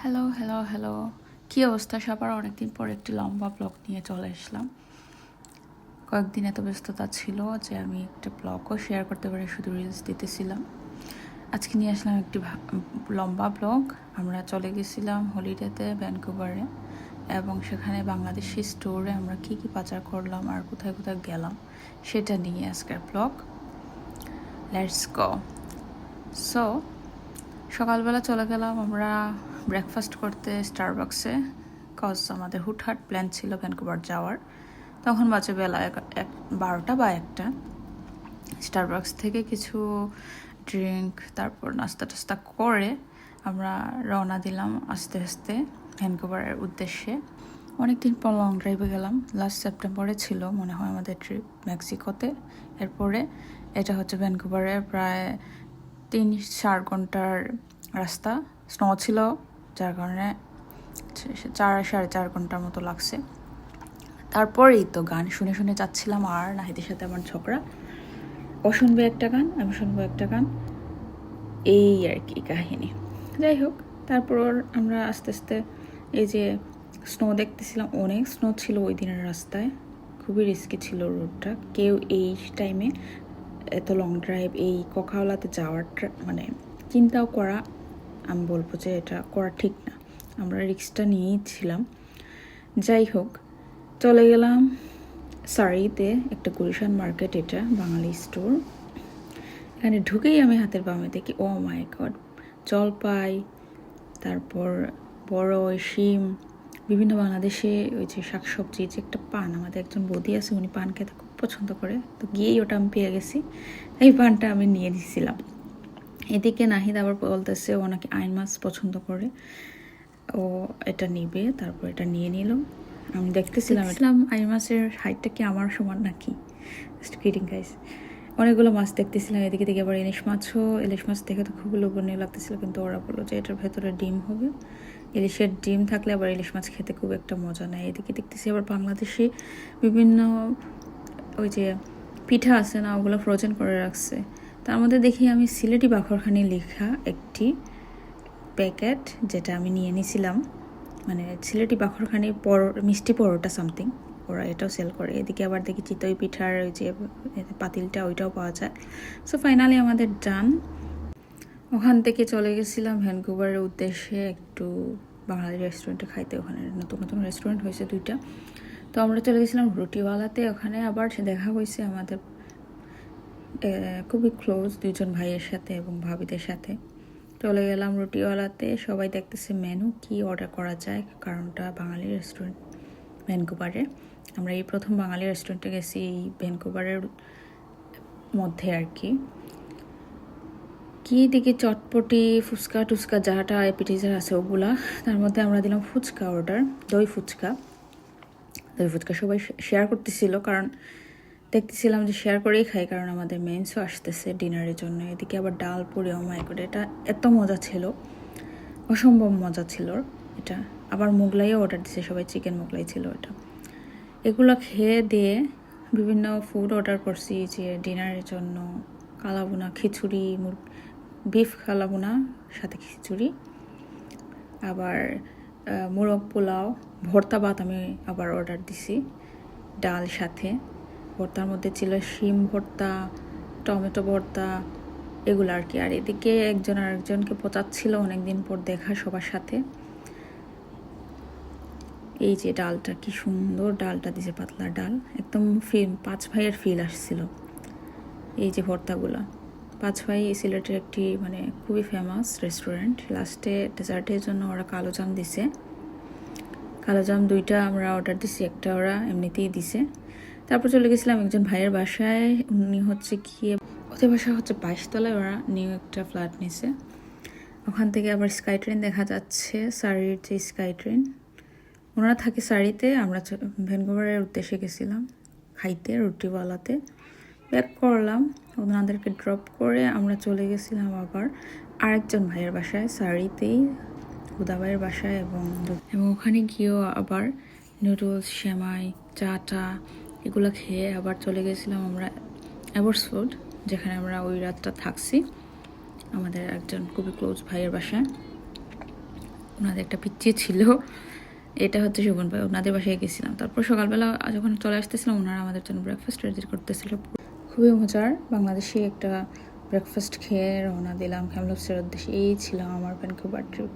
Hello hello hello কী অবস্থা সবার? অনেকদিন পর একটি লম্বা ব্লগ নিয়ে চলে আসলাম। কয়েকদিন এত ব্যস্ততা ছিল যে আমি একটা ব্লগও শেয়ার করতে পারি, শুধু রিলস দিতেছিলাম। আজকে নিয়ে আসলাম একটি লম্বা ব্লগ। আমরা চলে গেছিলাম হলিডেতে ভ্যানকুভারে, এবং সেখানে বাংলাদেশি স্টোরে আমরা কী কী পাচার করলাম আর কোথায় কোথায় গেলাম সেটা নিয়ে আজকের ব্লগ। Let's go. সো সকালবেলা চলে গেলাম আমরা ব্রেকফাস্ট করতে স্টারবাক্সে, কজ আমাদের হুটহাট প্ল্যান ছিল ভ্যানকুভার যাওয়ার। তখন বাজে বেলা 12টা বা 1টা। স্টারবাক্স থেকে কিছু ড্রিঙ্ক, তারপর নাস্তা টাস্তা করে আমরা রওনা দিলাম আস্তে আস্তে ভ্যানকুভারের উদ্দেশ্যে। অনেকদিন পর লং ড্রাইভে গেলাম। লাস্ট সেপ্টেম্বরে ছিল মনে হয় আমাদের ট্রিপ মেক্সিকোতে। এরপরে এটা হচ্ছে ভ্যানকুভারে প্রায় 3-4 ঘন্টার রাস্তা। স্নো ছিল যার কারণে 4-4.5 ঘন্টার মতো লাগছে। তারপরেই তো গান শুনে শুনে যাচ্ছিলাম, আর নাহিদের সাথে আমার ঝগড়া। ও শুনবে একটা গান, আমি শুনবো একটা গান, এই আর কি কাহিনী। যাই হোক, তারপর আমরা আস্তে আস্তে এই যে স্নো দেখতেছিলাম। অনেক স্নো ছিল ওই দিনের রাস্তায়, খুবই রিস্কি ছিল রোডটা। কেউ এই টাইমে এত লং ড্রাইভ এই কোকাওলাতে যাওয়ার মানে চিন্তাও করা, আমি বলবো যে এটা করা ঠিক না। আমরা রিস্কটা নিয়েই ছিলাম। যাই হোক, চলে গেলাম সারিতে, একটা গুলশান মার্কেট, এটা বাঙালি স্টোর। এখানে ঢুকেই আমি হাতের বামে দেখি, ও মাই গড, জলপাই, তারপর বড় শিম, বিভিন্ন বাংলাদেশে ওই যে শাকসবজি, যে একটা পান, আমাদের একজন বৌদি আছে, উনি পান খেতে খুব পছন্দ করে, তো গিয়েই ওটা আমি পেয়ে গেছি। এই পানটা আমি নিয়ে নিয়েছিলাম। এদিকে নাহিদ আবার বলতেছে ও নাকি আইন মাছ পছন্দ করে, ও এটা নিবে, তারপর এটা নিয়ে নিল। আমি দেখতেছিলাম আইন মাছের হাইটটা কি আমার সমান নাকি, জাস্ট কিডিং গাইস। অনেকগুলো মাছ দেখতেছিলাম। এদিকে দেখে আবার ইলিশ মাছ দেখে তো খুব লোভনীয় লাগতেছিল, কিন্তু ওরা বললো যে এটার ভেতরে ডিম হবে। ইলিশের ডিম থাকলে আবার ইলিশ মাছ খেতে খুব একটা মজা নেয়। এদিকে দেখতেছি আবার বাংলাদেশি বিভিন্ন ওই যে পিঠা আছে না, ওগুলো ফ্রোজেন করে রাখছে। তার মধ্যে দেখি আমি সিলেটি বাখরখানি লেখা একটি প্যাকেট, যেটা আমি নিয়ে নিয়েছিলাম। মানে সিলেটি বাখরখানি মিষ্টি পরোটা সামথিং, ওরা এটাও সেল করে। এদিকে আবার দেখি চিতই পিঠার ওই যে পাতিলটা, ওইটাও পাওয়া যায়। সো ফাইনালি আমাদের ডান। ওখান থেকে চলে গেছিলাম ভ্যানকুভারের উদ্দেশ্যে একটু বাঙালি রেস্টুরেন্টে খাইতে। ওখানে নতুন নতুন রেস্টুরেন্ট হয়েছে 2টা। তো আমরা চলে গেছিলাম রুটিওয়ালাতে। ওখানে আবার দেখা হয়েছে আমাদের খুবই ক্লোজ 2জন ভাইয়ের সাথে এবং ভাবিদের সাথে। চলে গেলাম রুটিওয়ালাতে। সবাই দেখতেছে মেনু কি অর্ডার করা যায়, কারণটা বাঙালি রেস্টুরেন্ট ভ্যানকুভারে। আমরা এই প্রথম বাঙালি রেস্টুরেন্টে গেছি এই ভ্যানকুভারের মধ্যে আর কি। দেখি চটপটি, ফুচকা টুচকা যাটা অ্যাপিটাইজার আছে ওগুলা। তার মধ্যে আমরা দিলাম ফুচকা অর্ডার, দই ফুচকা সবাই শেয়ার করতেছিল, কারণ দেখতেছিলাম যে শেয়ার করেই খাই, কারণ আমাদের মেন্সও আসতেছে ডিনারের জন্য। এদিকে আবার ডাল পুরি, ও মাই গড, এটা এত মজা ছিল, অসম্ভব মজা ছিল এটা। আবার মোগলাইও অর্ডার দিছে সবাই, চিকেন মোগলাই ছিল এটা। এগুলো খেয়ে দিয়ে বিভিন্ন ফুড অর্ডার করছি যে ডিনারের জন্য। কালাভুনা, খিচুড়ি, বিফ কালাভুনা সাথে খিচুড়ি, আবার মোরগ পোলাও, ভর্তা ভাত আমি আবার অর্ডার দিছি ডাল সাথে। ভর্তার মধ্যে ছিল শিম ভর্তা, টমেটো ভর্তা, এগুলো আর কি। আর এদিকে একজন আরেকজনকে পচাচ্ছিল, অনেকদিন পর দেখা সবার সাথে। এই যে ডালটা, কি সুন্দর ডালটা দিছে, পাতলা ডাল, একদম ফিল 5 ভাইয়ের ফিল আসছিল। এই যে ভর্তাগুলা, 5 ভাই সিলেটের একটি মানে খুবই ফেমাস রেস্টুরেন্ট। লাস্টে ডেজার্টের জন্য ওরা কালোজাম দিছে। কালোজাম 2টা আমরা অর্ডার দিছি, একটা ওরা এমনিতেই দিছে। তারপর চলে গেছিলাম একজন ভাইয়ের বাসায়। উনি হচ্ছে গিয়ে, ওদের বাসা হচ্ছে 22 তলায়, ওরা নিউ একটা ফ্ল্যাট নিছে। ওখান থেকে আবার স্কাই ট্রেন দেখা যাচ্ছে, সারির যে স্কাই ট্রেন। ওনারা থাকে সারিতে, আমরা ভ্যানকুভারের উদ্দেশ্যে গেছিলাম খাইতে রুটিওয়ালাতে। ব্যাক করলাম, ওনাদেরকে ড্রপ করে আমরা চলে গেছিলাম আবার আরেকজন ভাইয়ের বাসায় সারিতেই, হুদা ভাইয়ের বাসায়। এবং ওখানে গিয়েও আবার নুডলস, সেমাই, চাটা এগুলো খেয়ে আবার চলে গেছিলাম আমরা অ্যাবটসফোর্ড, যেখানে আমরা ওই রাতটা থাকছি আমাদের একজন খুবই ক্লোজ ভাইয়ের বাসায়। ওনাদের একটা পিচ্চি ছিল, এটা হচ্ছে শোভন ভাই, ওনাদের বাসায় গেছিলাম। তারপর সকালবেলা যখন চলে আসতেছিলাম ওনারা আমাদের জন্য ব্রেকফাস্ট রেডি করতেছিল, খুবই মজার বাংলাদেশি একটা ব্রেকফাস্ট খেয়ে রওনা দিলাম ক্যামলপসের উদ্দেশ্যে। এই ছিল আমার ভ্যানকুভার ট্রিপ।